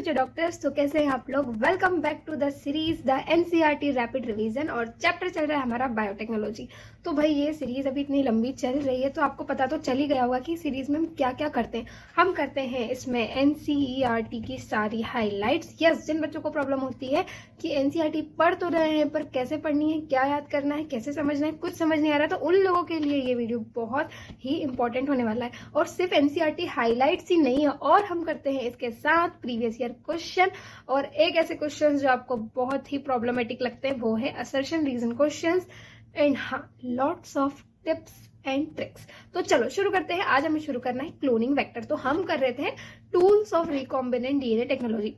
Future doctors. तो कैसे हैं आप लोग? Welcome back to the series the NCERT rapid revision और चैप्टर चल रहा है हमारा बायोटेक्नोलॉजी। तो भाई ये सीरीज अभी इतनी लंबी चल रही है तो आपको पता तो चल ही गया होगा कि सीरीज में हम क्या क्या करते हैं। हम करते हैं इसमें एनसीईआरटी की सारी हाईलाइट्स। यस, जिन बच्चों को प्रॉब्लम होती है कि एनसीईआरटी पढ़ तो रहे हैं पर कैसे पढ़नी है, क्या याद करना है, कैसे समझना है, कुछ समझ नहीं आ रहा, तो उन लोगों के लिए ये वीडियो बहुत ही इंपॉर्टेंट होने वाला है। और सिर्फ एनसीईआरटी हाईलाइट्स ही नहीं है, और हम करते हैं इसके साथ प्रीवियस ईयर क्वेश्चन। और एक ऐसे क्वेश्चन जो आपको बहुत ही प्रॉब्लमेटिक लगते हैं वो है असर्शन रीजन क्वेश्चंस एंड हाँ, lots of tips and tricks. तो चलो शुरू करते हैं। आज हमें शुरू करना है क्लोनिंग वेक्टर। तो हम कर रहे थे tools of recombinant DNA technology,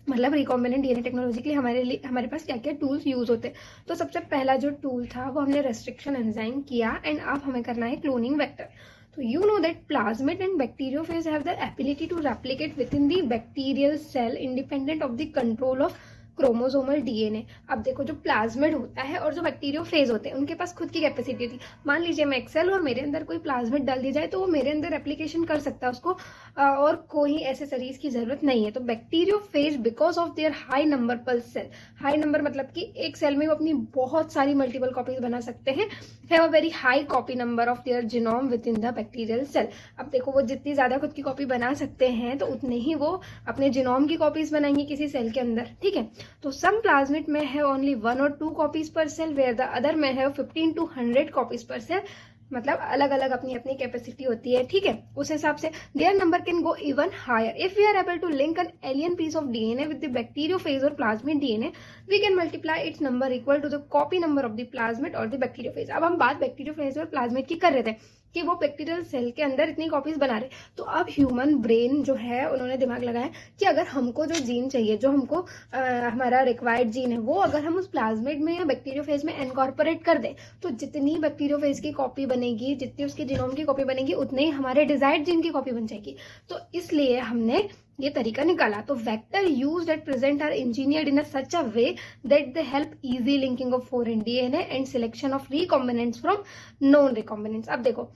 मतलब रिकॉम्बिनेंट डीएनए टेक्नोलॉजी के लिए हमारे पास क्या क्या टूल्स यूज होते हैं। तो सबसे पहला जो टूल था वो हमने रेस्ट्रिक्शन एंजाइम किया एंड अब हमें करना है क्लोनिंग वेक्टर। तो you know that plasmid and bacteriophage have the ability to replicate within the bacterial cell independent of the control of chromosomal DNA. अब देखो, जो प्लाज्मिड होता है और जो बैक्टीरियोफेज होते हैं उनके पास खुद की कैपेसिटी थी। मान लीजिए मैं एक्सेल और मेरे अंदर कोई प्लाज्मिड डाल दी जाए तो वो मेरे अंदर रेप्लिकेशन कर सकता है उसको, और कोई एसेसरीज की जरूरत नहीं है। तो bacteriophage because of their high number पर सेल, हाई नंबर मतलब कि एक सेल में वो अपनी बहुत सारी मल्टीपल कॉपीज बना सकते हैं, have a very high copy number of their genome within the bacterial cell. अब देखो, वो जितनी ज्यादा खुद की कॉपी बना सकते हैं तो उतने ही वो अपने जीनोम की कॉपीज बनाएंगे किसी सेल के अंदर, ठीक है। तो some plasmid may have only 1 or 2 copies per cell where the other may have 15 to 100 copies per cell। मतलब अलग अलग अपनी अपनी कैपेसिटी होती है, ठीक है। उस हिसाब से their number can go even higher if we are able to link an alien piece of DNA with the bacteriophage और plasmid DNA, we can multiply its number equal to the copy number of the plasmid और the bacteriophage. अब हम बात bacteriophage और plasmid की कर रहे थे कि वो बैक्टीरियल सेल के अंदर इतनी कॉपीज बना रहे। तो अब ह्यूमन ब्रेन जो है उन्होंने दिमाग लगाया कि अगर हमको जो जीन चाहिए, जो हमको हमारा रिक्वायर्ड जीन है, वो अगर हम उस प्लाज्मिड में या बैक्टीरियोफेज में इनकॉर्पोरेट कर दें तो जितनी बैक्टीरियोफेज की कॉपी बनेगी, जितनी उसकी जीनोम की कॉपी बनेगी, उतने ही हमारे डिजायर्ड जीन की कॉपी बन जाएगी। तो इसलिए हमने ये तरीका निकाला। तो vector used at present are engineered in such a way that they help easy linking of foreign DNA and selection of recombinants from non recombinants. अब देखो,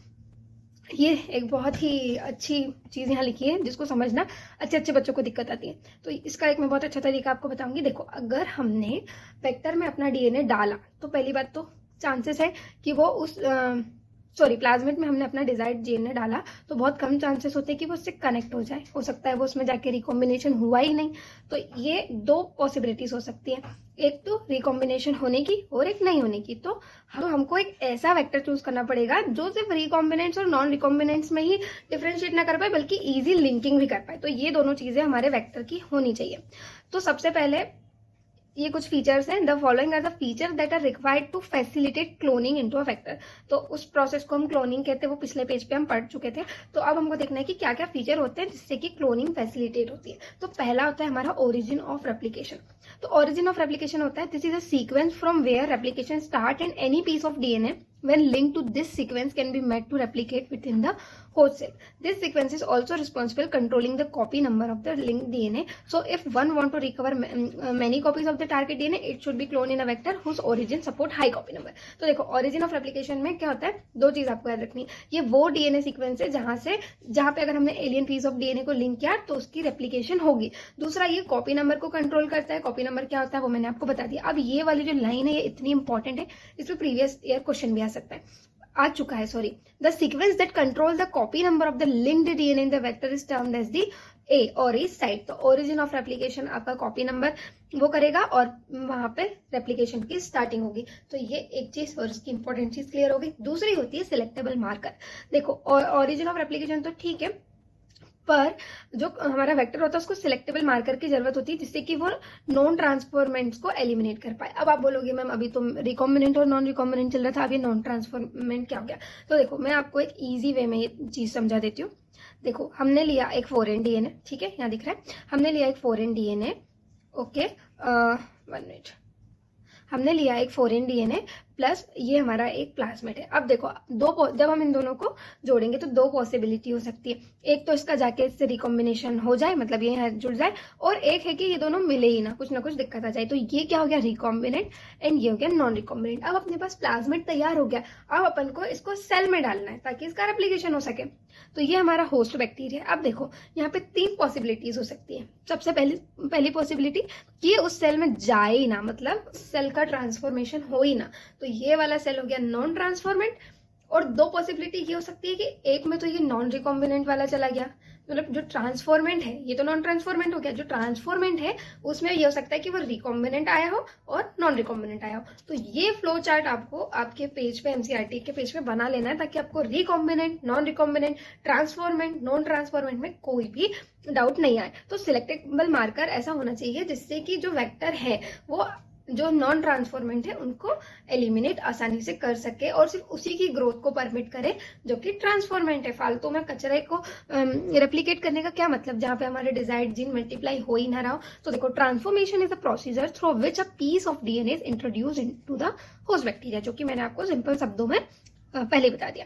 ये एक बहुत ही अच्छी चीज यहाँ लिखी है जिसको समझना अच्छे अच्छे बच्चों को दिक्कत आती है। तो इसका एक मैं बहुत अच्छा तरीका आपको बताऊंगी। देखो, अगर हमने वेक्टर में अपना डीएनए डाला तो पहली बात तो चांसेस है कि वो उस प्लाज्मिड में हमने अपना डिजायर्ड डीएनए डाला तो बहुत कम चांसेस होते हैं कि वो उससे कनेक्ट हो जाए। हो सकता है वो उसमें जाके रिकॉम्बिनेशन हुआ ही नहीं। तो ये दो पॉसिबिलिटीज हो सकती है, एक तो रिकॉम्बिनेशन होने की और एक नहीं होने की। तो हमको एक ऐसा वेक्टर चूज करना पड़ेगा जो सिर्फ रिकॉम्बिनेंट्स और नॉन रिकॉम्बिनेंट्स में ही डिफरेंशिएट ना कर पाए बल्कि इजी लिंकिंग भी कर पाए। तो ये दोनों चीजें हमारे वेक्टर की होनी चाहिए। तो सबसे पहले ये कुछ फीचर्स हैं। The following are the feature that are required to facilitate cloning into a vector. तो उस प्रोसेस को हम क्लोनिंग कहते हैं, वो पिछले पेज पे हम पढ़ चुके थे। तो अब हमको देखना है कि क्या क्या फीचर होते हैं जिससे कि क्लोनिंग फैसिलिटेट होती है। तो पहला होता है हमारा ओरिजिन ऑफ रेप्लिकेशन। तो ओरिजिन ऑफ रेप्लिकेशन होता है this is a sequence from where replication start and any piece of DNA when linked to this sequence can be made to replicate within the host cell. This sequence is also responsible controlling the copy number of the linked DNA. So if one want to recover many copies of the target DNA, it should be cloned in a vector whose origin support high copy number. तो देखो, origin of replication में क्या होता है, दो चीज आपको याद रखनी। ये वो डीएनए सीक्वेंस है जहां पे अगर हमने एलियन पीस ऑफ डीएनए को लिंक किया तो उसकी रेप्लिकेशन होगी। दूसरा, ये कॉपी नंबर को कंट्रोल करता है। कॉपी नंबर क्या होता है वो मैंने आपको बता दिया। अब ये वाली जो लाइन है ये इतनी इंपॉर्टेंट है, इसमें प्रीवियस ईयर क्वेश्चन भी सकता है, आ चुका है, sorry. The sequence that control the copy number of the linked DNA in the vector is termed as the ori site. तो ओरिजिन ऑफ रेप्लिकेशन आपका कॉपी नंबर वो करेगा और वहां पे रेप्लिकेशन की स्टार्टिंग होगी। तो ये एक चीज और उसकी इंपॉर्टेंट चीज क्लियर हो गई। दूसरी होती है सिलेक्टेबल मार्कर। देखो, ओरिजिन ऑफ रेप्लिकेशन तो ठीक है, पर जो हमारा वेक्टर होता है उसको सिलेक्टेबल मार्कर की जरूरत होती है जिससे कि वो नॉन ट्रांसफॉर्मेंट्स को एलिमिनेट कर पाए। अब आप बोलोगे मैम अभी तो रिकॉम्बिनेंट और नॉन रिकॉम्बिनेंट चल रहा था, अभी नॉन ट्रांसफॉर्मेंट क्या हो गया? तो देखो, मैं आपको एक इजी वे में ये चीज समझा देती हूँ। देखो, हमने लिया एक फॉरेन डीएनए, ठीक है, यहाँ दिख रहा है, हमने लिया एक फॉरेन डीएनए, ओके, 1 मिनट। हमने लिया एक फॉरेन डीएनए प्लस ये हमारा एक प्लाज्मिड है। अब देखो जब हम इन दोनों को जोड़ेंगे तो दो पॉसिबिलिटी हो सकती है, एक तो इसका जाके इससे रिकॉम्बिनेशन हो जाए, मतलब ये यहाँ जुड़ जाए, और एक है कि ये दोनों मिले ही ना, कुछ ना कुछ दिक्कत आ जाए। तो ये क्या हो गया, रिकॉम्बिनेंट, एंड ये हो गया नॉन रिकॉम्बिनेंट। अब अपने पास प्लाज्मिड तैयार हो गया, अब अपन को इसको सेल में डालना है ताकि इसका रेप्लिकेशन हो सके। तो ये हमारा होस्ट बैक्टीरिया। अब देखो यहाँ पे 3 पॉसिबिलिटीज हो सकती है। सबसे पहली पॉसिबिलिटी कि उस सेल में जाए ही ना, मतलब सेल का ट्रांसफॉर्मेशन हो ही ना, तो ये वाला सेल हो गया नॉन ट्रांसफॉर्मेंट। और 2 पॉसिबिलिटी ये हो सकती है कि एक में तो ये नॉन रिकॉम्बिनेंट वाला चला गया, मतलब जो ट्रांसफॉर्मेंट है, ये तो नॉन ट्रांसफॉर्मेंट हो गया, जो ट्रांसफॉर्मेंट है उसमें ये हो सकता है कि वो रिकॉम्बिनेंट आया हो और नॉन रिकॉम्बिनेंट आया हो। तो ये फ्लो चार्ट आपको आपके पेज पे, एमसीईआरटी के पेज पे बना लेना है ताकि आपको recombinant, non recombinant, transformant, non transformant में कोई भी डाउट नहीं आए। तो सिलेक्टेबल मार्कर ऐसा होना चाहिए जिससे कि जो वेक्टर है वो जो नॉन ट्रांसफॉर्मेंट है उनको एलिमिनेट आसानी से कर सके और सिर्फ उसी की ग्रोथ को परमिट करे जो कि ट्रांसफॉर्मेंट है। फालतू में कचरे को रेप्लिकेट करने का क्या मतलब, जहां पे हमारे डिजायर्ड जीन मल्टीप्लाई हो ही ना रहा हो। तो देखो, transformation is a procedure through which a piece of DNA is introduce into the host bacteria, जो कि मैंने आपको सिंपल शब्दों में पहले बता दिया।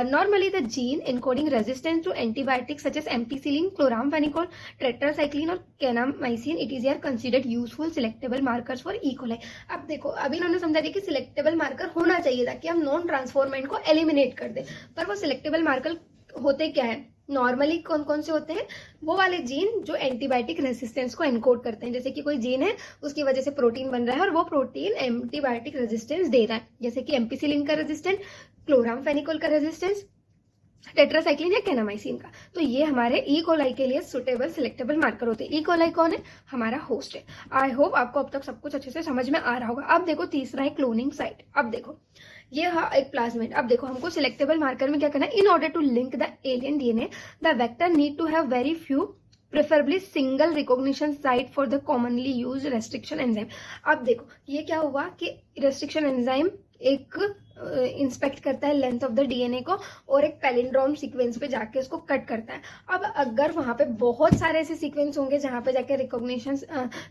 Normally, the gene encoding resistance to antibiotics such as ampicillin, chloramphenicol, tetracycline और kanamycin, it is considered useful selectable markers for E. coli. अब देखो, अभी इन्होंने समझा दिया कि सिलेक्टेबल मार्कर होना चाहिए ताकि हम नॉन ट्रांसफॉर्मेंट को एलिमिनेट कर दे। पर वो सिलेक्टेबल मार्कर होते क्या है, नॉर्मली कौन कौन से होते हैं, वो वाले जीन जो एंटीबायोटिक रेजिस्टेंस को एनकोड करते हैं। जैसे कि कोई जीन है, उसकी वजह से प्रोटीन बन रहा है और वो प्रोटीन एंटीबायोटिक रेजिस्टेंस दे रहा है, जैसे कि एम्पिसिलिन का रेजिस्टेंस, क्लोरामफेनिकोल का रेजिस्टेंस, टेट्रासाइक्लिन या कैनामाइसिन का। तो ये हमारे ई कोलाई के लिए सुटेबल सिलेक्टेबल मार्कर होते हैं। ई कोलाई कौन है, हमारा होस्ट है। आई होप आपको अब तक सब कुछ अच्छे से समझ में आ रहा होगा। अब देखो तीसरा है क्लोनिंग साइट। अब देखो ये एक प्लाज्मिड। अब देखो हमको सिलेक्टेबल मार्कर में क्या करना है, in order to link the alien DNA the vector need to have very few preferably single recognition site for the commonly use restriction enzyme. अब देखो ये क्या हुआ कि रेस्ट्रिक्शन एंजाइम एक इंस्पेक्ट करता है लेंथ ऑफ द डीएनए को और एक पैलिंड्रोम सीक्वेंस पे जाके उसको कट करता है। अब अगर वहां पे बहुत सारे ऐसे सीक्वेंस होंगे जहां पे जाके रिकॉग्निशन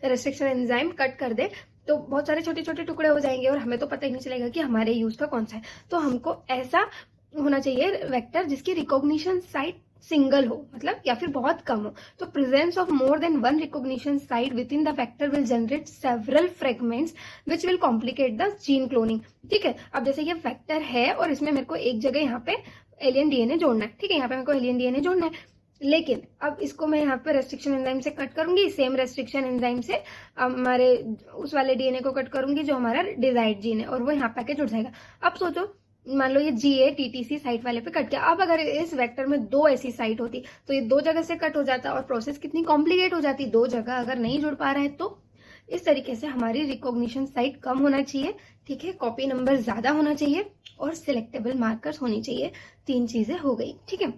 रेस्ट्रिक्शन एंजाइम कट कर दे तो बहुत सारे छोटे छोटे टुकड़े हो जाएंगे और हमें तो पता ही नहीं चलेगा कि हमारे यूज का कौन सा है। तो हमको ऐसा होना चाहिए वेक्टर जिसकी रिकॉग्निशन साइट सिंगल हो, मतलब या फिर बहुत कम हो। तो presence of more than one recognition site with in the vector will generate several fragments which will complicate the gene cloning. ठीक है, अब जैसे ये वेक्टर है और इसमें मेरे को एक जगह यहाँ पे एलियन डीएनए जोड़ना है। ठीक है, यहाँ पे मेरे को एलियन डीएनए जोड़ना है, लेकिन अब इसको मैं यहाँ पे रेस्ट्रिक्शन एंजाइम से कट करूंगी, सेम रेस्ट्रिक्शन एंजाइम से हमारे उस वाले डीएनए को कट करूंगी जो हमारा डिजायर्ड जीन है और वो यहाँ पे आके जुड़ जाएगा। अब सोचो, मान लो ये GATTC साइट वाले पे कट गया। अब अगर इस वेक्टर में 2 ऐसी साइट होती तो ये 2 जगह से कट हो जाता और प्रोसेस कितनी कॉम्प्लिकेट हो जाती। 2 जगह अगर नहीं जुड़ पा रहा है तो इस तरीके से हमारी रिकॉग्निशन साइट कम होना चाहिए। ठीक है, कॉपी नंबर ज्यादा होना चाहिए और सिलेक्टेबल मार्कर्स होनी चाहिए। 3 चीजें हो गई। ठीक है,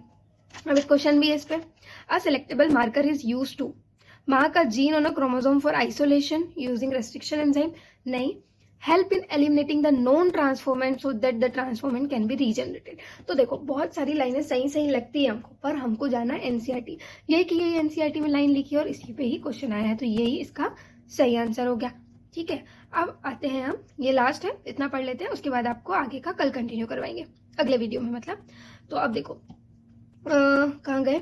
अब एक क्वेश्चन भी है इस पे। A selectable marker is used to mark a gene on a chromosome for isolation using restriction enzyme. नहीं, help in eliminating the non transformant so that the transformant can be regenerated. तो देखो बहुत सारी लाइनें सही सही लगती है हमको, पर हमको जाना है एनसीईआरटी। यही कि यही एनसीईआरटी में लाइन लिखी है और इसी पे ही क्वेश्चन आया है, तो यही इसका सही आंसर हो गया। ठीक है, अब आते हैं हम, ये लास्ट है, इतना पढ़ लेते हैं, उसके बाद आपको आगे का कल कंटिन्यू करवाएंगे अगले वीडियो में मतलब। तो अब देखो कहाँ गए,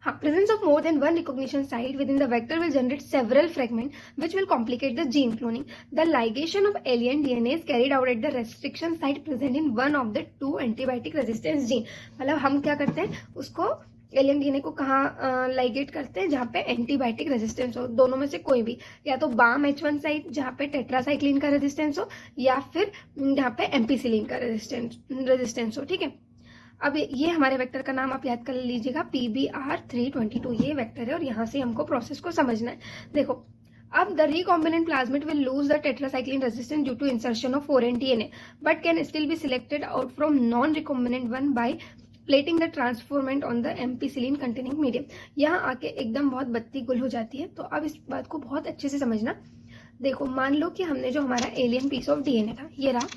हाँ, presence of more than one recognition site within the vector will generate several fragments which will complicate the gene cloning. The ligation of alien DNA is carried out at the restriction site present in one of the 2 antibiotic resistance gene. मतलब हम क्या करते हैं, उसको alien DNA को कहाँ ligate करते हैं, जहाँ पे एंटीबायोटिक रेजिस्टेंस हो, दोनों में से कोई भी, या तो BAM H1 साइट जहाँ पे टेट्रासाइक्लिन का रेजिस्टेंस हो या फिर जहाँ पे एम्पिसिलिन का रेजिस्टेंस हो। ठीक है, अब ये हमारे वेक्टर का नाम आप याद कर लीजिएगा, PBR322 ये वेक्टर है और यहाँ से हमको प्रोसेस को समझना है। देखो, अब the recombinant plasmid will lose the tetracycline resistance due to insertion of foreign DNA but can still be selected out from non recombinant one by plating the transformant on the ampicillin containing medium. यहाँ आके एकदम बहुत बत्ती गुल हो जाती है, तो अब इस बात को बहुत अच्छे से समझना। देखो, मान लो कि हमने जो हमारा एलियन पीस ऑफ डीएनए था, ये रहा,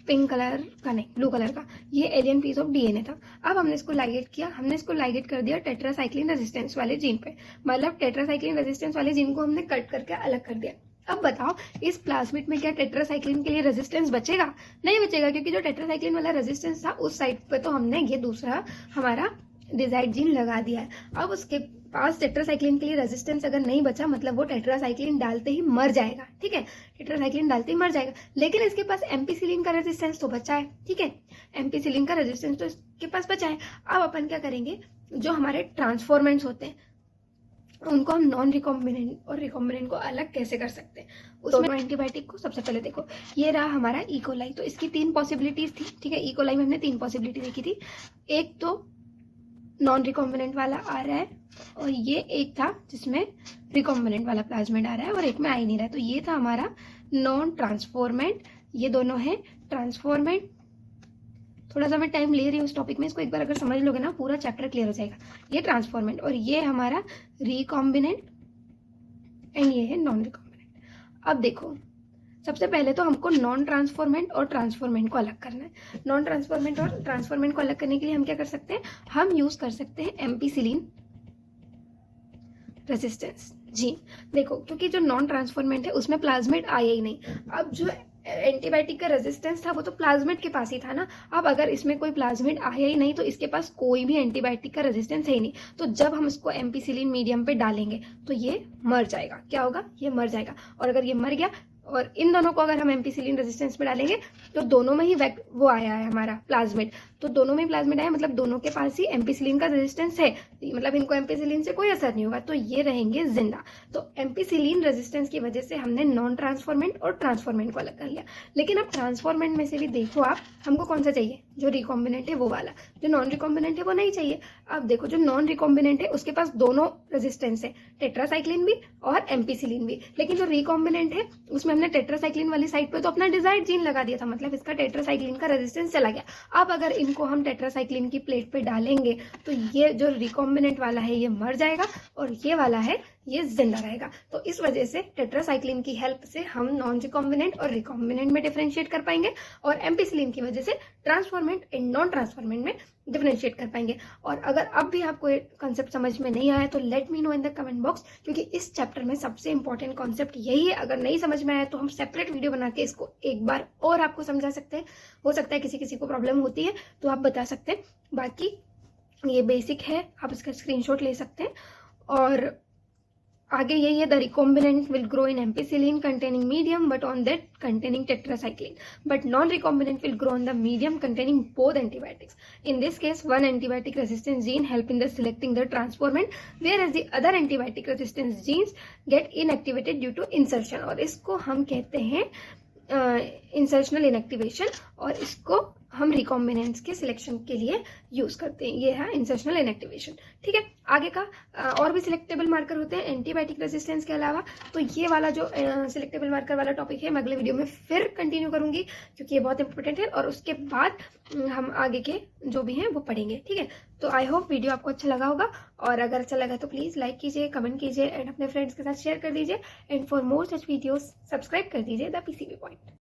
पिंक कलर का नहीं ब्लू कलर का, ये एलियन पीस ऑफ डीएनए था। अब हमने इसको लाइगेट किया, हमने इसको लाइगेट कर दिया टेट्रासाइक्लिन रेजिस्टेंस वाले जीन पे, मतलब टेट्रासाइक्लिन रेजिस्टेंस वाले जीन को हमने कट करके अलग कर दिया। अब बताओ इस प्लाज्मिड में क्या टेट्रासाइक्लिन के लिए रेजिस्टेंस बचेगा? नहीं बचेगा, क्योंकि जो टेट्रासाइक्लिन वाला रेजिस्टेंस था उस साइड पे तो हमने ये दूसरा हमारा डिजाइड जीन लगा दिया है। अब उसके पास टेट्रासाइक्लिन के लिए रेजिस्टेंस अगर नहीं बचा, मतलब वो टेट्रासाइक्लिन डालते ही मर जाएगा। ठीक है, टेट्रासाइक्लिन डालते ही मर जाएगा, लेकिन इसके पास एम्पीसिलिन का रेजिस्टेंस तो बचा है। ठीक है, एम्पीसिलिन का रेजिस्टेंस तो इसके पास बचा है। अब अपन क्या करेंगे, जो हमारे ट्रांसफॉर्मेंट्स होते हैं उनको हम नॉन रिकॉम्बिनेंट और रिकॉम्बिनेंट को अलग कैसे कर सकते हैं। उसमें एंटीबायोटिक को सबसे पहले देखो, ये रहा हमारा इकोलाई, तो इसकी 3 पॉसिबिलिटीज थी। ठीक है, इकोलाई में हमने 3 पॉसिबिलिटी देखी थी। एक तो नॉन रिकॉम्बिनेंट वाला आ रहा है, और ये एक था जिसमें रिकॉम्बिनेंट वाला प्लाज्मिड आ रहा है, और एक में आ ही नहीं रहा है। तो ये था हमारा नॉन ट्रांसफॉर्मेंट, ये दोनों है ट्रांसफॉर्मेंट। थोड़ा सा मैं टाइम ले रही हूँ इस टॉपिक में, इसको एक बार अगर समझ लोगे ना पूरा चैप्टर क्लियर हो जाएगा। ये ट्रांसफॉर्मेंट, और ये हमारा रिकॉम्बिनेंट, एंड ये है नॉन रिकॉम्बिनेंट। अब देखो, सबसे पहले तो हमको नॉन ट्रांसफॉर्मेंट और ट्रांसफॉर्मेंट को अलग करना है। नॉन ट्रांसफॉर्मेंट और ट्रांसफॉर्मेंट को अलग करने के लिए हम क्या कर सकते हैं, हम यूज कर सकते हैं एम्पीसिलिन रेजिस्टेंस जीन। देखो, क्योंकि जो नॉन ट्रांसफॉर्मेंट है उसमें प्लाज्मिड आया ही नहीं। अब जो एंटीबायोटिक का रेजिस्टेंस था वो तो प्लाज्मिड के पास ही था ना। अब अगर इसमें कोई प्लाज्मिड आया ही नहीं तो इसके पास कोई भी एंटीबायोटिक का रेजिस्टेंस है ही नहीं। तो जब हम इसको एम्पीसिलिन मीडियम पे डालेंगे तो ये मर जाएगा। क्या होगा, ये मर जाएगा। और अगर ये मर गया और इन दोनों को अगर हम एम्पीसिलिन रेजिस्टेंस में डालेंगे तो दोनों में ही वो आया है हमारा प्लाज्मिड, तो दोनों में प्लाज्मिड आया, मतलब दोनों के पास ही एम्पीसिलिन का रेजिस्टेंस है, मतलब इनको एम्पीसिलिन से कोई असर नहीं होगा, तो ये रहेंगे जिंदा। तो एम्पीसिलिन रेजिस्टेंस की वजह से हमने नॉन ट्रांसफॉर्मेंट और ट्रांसफॉर्मेंट को अलग कर लिया। लेकिन अब ट्रांसफॉर्मेंट में से भी देखो आप, हमको कौन सा चाहिए, जो रिकॉम्बिनेंट है वो वाला, जो नॉन रिकॉम्बिनेंट है वो नहीं चाहिए। अब देखो, जो नॉन रिकॉम्बिनेंट है उसके पास दोनों रेजिस्टेंस है, टेट्रासाइक्लिन भी और एम्पीसिलिन भी। लेकिन जो रिकॉम्बिनेंट है उसमें हमने टेट्रासाइक्लिन वाली साइड पे तो अपना डिजाइड जीन लगा दिया था, मतलब इसका टेट्रासाइक्लिन का रेजिस्टेंस चला गया। अब अगर इनको हम टेट्रासाइक्लिन की प्लेट पे डालेंगे तो ये जो रिकॉम्बिनेंट वाला है ये मर जाएगा, और ये वाला है ये जिंदा रहेगा। तो इस वजह से टेट्रासाइक्लिन की हेल्प से हम नॉन रिकॉम्बिनेंट और रिकॉम्बिनेंट में डिफरेंशिएट कर पाएंगे, और एम्पीसिलिन की वजह से ट्रांसफॉर्मेंट एंड नॉन ट्रांसफॉर्मेंट में डिफरेंशिएट कर पाएंगे। और अगर अब भी आपको कंसेप्ट समझ में नहीं आया तो let me know in the comment box, क्योंकि इस चैप्टर में सबसे इंपॉर्टेंट कॉन्सेप्ट यही है। अगर नहीं समझ में आया तो हम सेपरेट वीडियो बना के इसको एक बार और आपको समझा सकते हैं। हो सकता है किसी किसी को प्रॉब्लम होती है तो आप बता सकते हैं। बाकी ये बेसिक है, आप इसका स्क्रीनशॉट ले सकते हैं। और आगे यही है, the recombinant will grow in ampicillin containing medium but on that containing tetracycline, but non recombinant will grow on the medium containing both antibiotics. In this case, one antibiotic resistance gene help in the selecting the transformant, whereas the other antibiotic resistance genes get inactivated due to insertion, और इसको हम कहते हैं insertional inactivation, और इसको हम recombinants के selection के लिए यूज करते हैं। ये है इंसर्शनल इनएक्टिवेशन। ठीक है, आगे का और भी सिलेक्टेबल मार्कर होते हैं एंटीबायोटिक रेजिस्टेंस के अलावा। तो ये वाला जो सिलेक्टेबल मार्कर वाला टॉपिक है मैं अगले वीडियो में फिर कंटिन्यू करूंगी, क्योंकि ये बहुत इंपॉर्टेंट है, और उसके बाद हम आगे के जो भी हैं वो पढ़ेंगे। ठीक है, तो आई होप वीडियो आपको अच्छा लगा होगा, और अगर अच्छा लगा तो प्लीज लाइक कीजिए, कमेंट कीजिए, एंड अपने फ्रेंड्स के साथ शेयर कर दीजिए। And for more such videos subscribe कर दीजिए द पीसीबी पॉइंट।